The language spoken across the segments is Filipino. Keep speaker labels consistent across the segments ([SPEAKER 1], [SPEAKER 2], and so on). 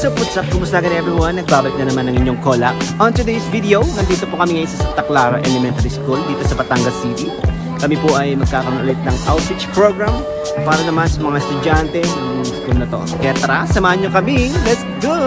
[SPEAKER 1] What's up? Kumusta ka everyone? Nagbabalik na naman ang inyong Kola. On today's video, nandito po kami ngayon sa Santa Clara Elementary School dito sa Batangas City. Kami po ay magkakaroon ulit ng outreach program para naman sa mga estudyante ng school na to. Kaya tara, samahan nyo kami. Let's go!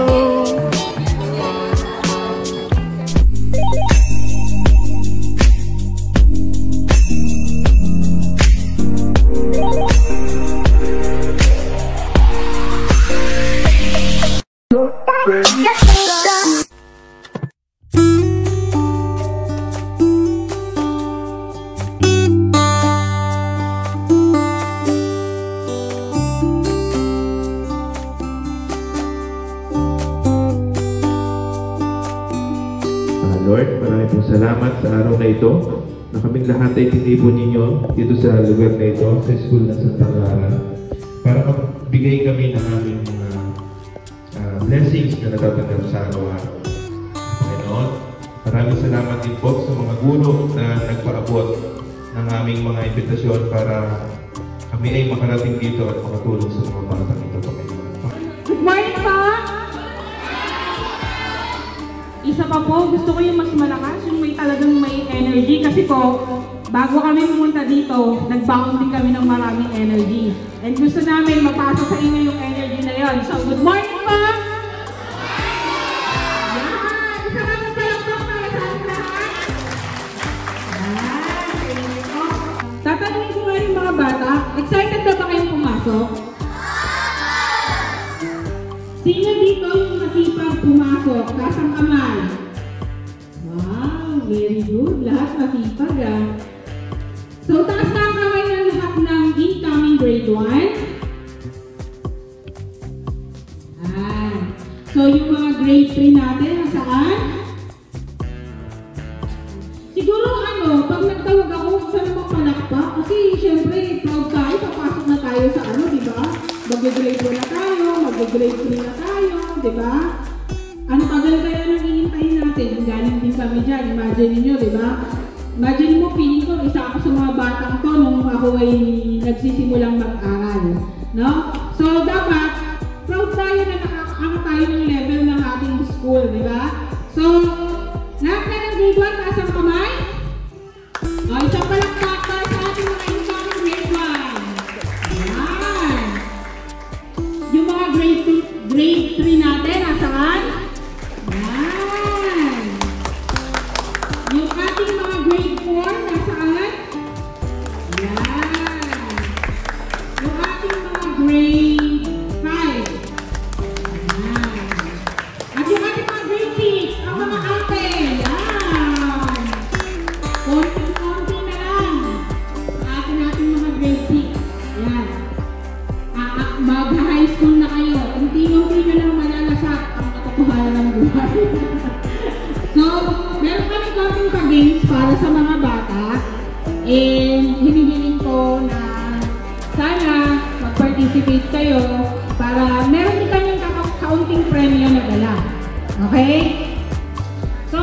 [SPEAKER 2] Lord, maraming pong salamat sa araw na ito na kaming lahat ay tinipon ninyo dito sa lugar na ito, sa school ng Santa Clara, para magbigay kami ng aming mga blessings na natatanggap sa araw-araw. Panginoon, maraming salamat din po sa mga guro na nagpaabot ng aming mga imbitasyon para kami ay makarating dito at makatulong sa mga batang ito, Panginoon.
[SPEAKER 3] Good morning po! Isa pa po, gusto ko yung mas malakas, yung may talagang may energy. Kasi po, bago kami pumunta dito, nag-bound din kami ng maraming energy. And gusto namin mapasa sa inyo yung energy na yon. So, good morning po! Yan! Isa ka po palakpak para sa ating lahat. Yan! Tatanungin ko nga yung mga bata, excited na ba kayong pumasok? Sino dito yung masipag pumasok? Taas ang kamay. Wow, very good. Lahat masipag ah. So, taas na ang kamay ng lahat ng incoming grade 1. So, yung mga grade 3 natin, nasaan? Siguro pag nagtawag ako, saan naman palakpak? Kasi, syempre, proud tayo, papasok na tayo sa di ba? Mag-grade 1 na tayo, mag-grade 3 na tayo, di ba? Ano tagal kaya nang hihintayin natin? Galing din kami dyan, imagine niyo, di ba? Imagine mo, piling ko, isa ako sa mga batang to nung ako ay nagsisimulang mag-aral. No? So, dapat, proud tayo na nakakaangat tayo ng level ng ating school, di ba? So, lahat na ng grade 1, taas ang kamay? O, isang palakpak para sa ating mga incoming grade 1. Ayan. Yung mga grade 3 natin, nasaan? Ayan. Yung ating mga grade 4, nasaan? Ayan. Yung ating mga grade 5. Ayan. At yung ating mga grade 6, ang mga ate. Ayan. Konti-konti na lang. Ang ating mga grade 6. Ayan. Mag-high school na kayo. Unti-unti na lang malalasap ang katotohanan ng buhay. So, meron kami konting pa-games para sa mga bata. And hinihiling ko na sana mag-participate kayo para meron din kanyang kaunting premyo na dala. Okay? So,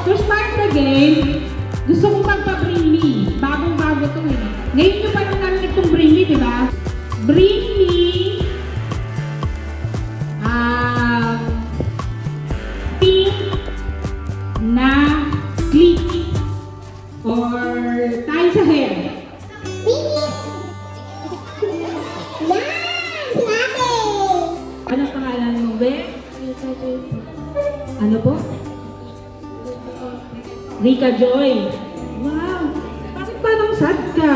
[SPEAKER 3] to start the game, gusto kong magpa-bring me. Bagong-bago ito eh. Ngayon nyo pa nung narinig itong bring me, di ba? Bring me pink na clip or tie sa hair. Anong pangalan mo, Be? Ano po? Rika Joy. Wow! Bakit parang sad ka?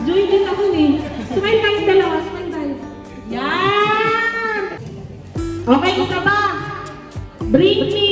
[SPEAKER 3] Joy din ako eh. Smile tayong dalawa. Smile tayo. Yan! Okay, isa ba? Bring me